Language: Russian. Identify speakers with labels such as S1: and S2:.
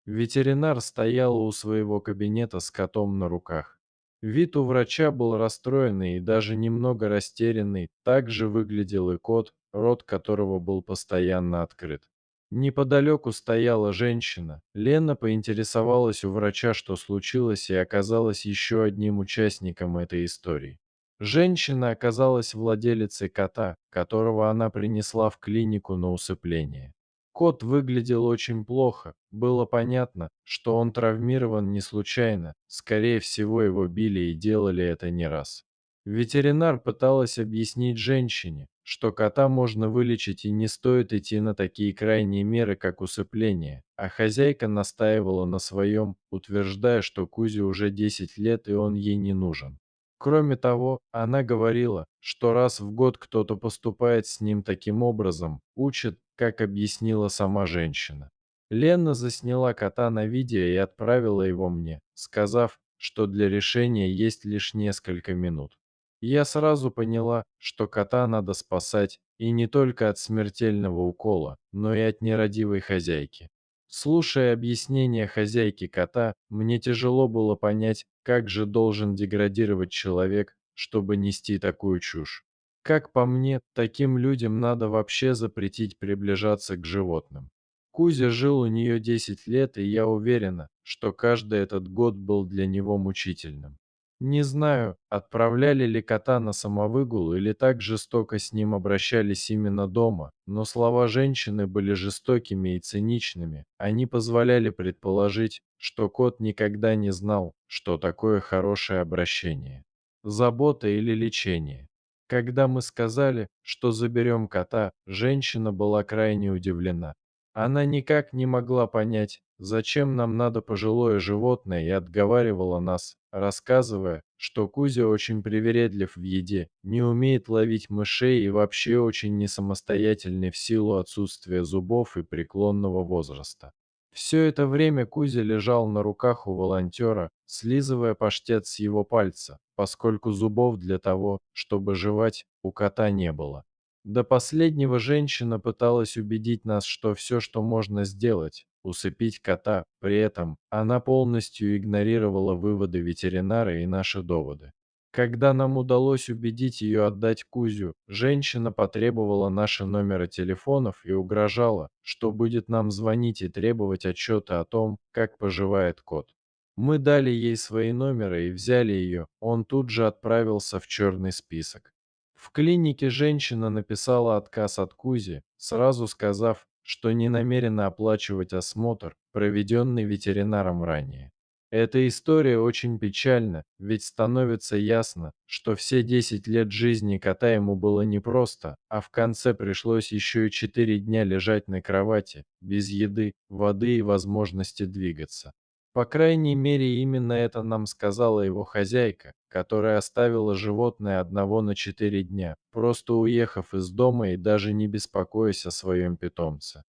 S1: Ветеринар стояла у своего кабинета с котом на руках. Вид у врача был расстроенный и даже немного растерянный, так же выглядел и кот, рот которого был постоянно открыт. Неподалеку стояла женщина. Лена поинтересовалась у врача, что случилось, и оказалась еще одним участником этой истории. Женщина оказалась владелицей кота, которого она принесла в клинику на усыпление. Кот выглядел очень плохо, было понятно, что он травмирован не случайно, скорее всего его били и делали это не раз. Ветеринар пыталась объяснить женщине, что кота можно вылечить и не стоит идти на такие крайние меры, как усыпление, а хозяйка настаивала на своем, утверждая, что Кузе уже 10 лет и он ей не нужен. Кроме того, она говорила, что раз в год кто-то поступает с ним таким образом, учит, как объяснила сама женщина. Лена засняла кота на видео и отправила его мне, сказав, что для решения есть лишь несколько минут. Я сразу поняла, что кота надо спасать, и не только от смертельного укола, но и от нерадивой хозяйки. Слушая объяснения хозяйки кота, мне тяжело было понять, как же должен деградировать человек, чтобы нести такую чушь. Как по мне, таким людям надо вообще запретить приближаться к животным. Кузя жил у нее 10 лет, и я уверена, что каждый этот год был для него мучительным. Не знаю, отправляли ли кота на самовыгул или так жестоко с ним обращались именно дома, но слова женщины были жестокими и циничными. Они позволяли предположить, что кот никогда не знал, что такое хорошее обращение, забота или лечение. Когда мы сказали, что заберем кота, женщина была крайне удивлена. Она никак не могла понять, зачем нам надо пожилое животное, и отговаривала нас, рассказывая, что Кузя очень привередлив в еде, не умеет ловить мышей и вообще очень несамостоятельный в силу отсутствия зубов и преклонного возраста. Все это время Кузя лежал на руках у волонтера, слизывая паштет с его пальца, поскольку зубов для того, чтобы жевать, у кота не было. До последнего женщина пыталась убедить нас, что все, что можно сделать, усыпить кота, при этом она полностью игнорировала выводы ветеринара и наши доводы. Когда нам удалось убедить ее отдать Кузю, женщина потребовала наши номера телефонов и угрожала, что будет нам звонить и требовать отчета о том, как поживает кот. Мы дали ей свои номера и взяли ее, он тут же отправился в черный список. В клинике женщина написала отказ от Кузи, сразу сказав, что не намерена оплачивать осмотр, проведенный ветеринаром ранее. Эта история очень печальна, ведь становится ясно, что все 10 лет жизни кота ему было непросто, а в конце пришлось еще и 4 дня лежать на кровати, без еды, воды и возможности двигаться. По крайней мере, именно это нам сказала его хозяйка, которая оставила животное одного на 4 дня, просто уехав из дома и даже не беспокоясь о своем питомце.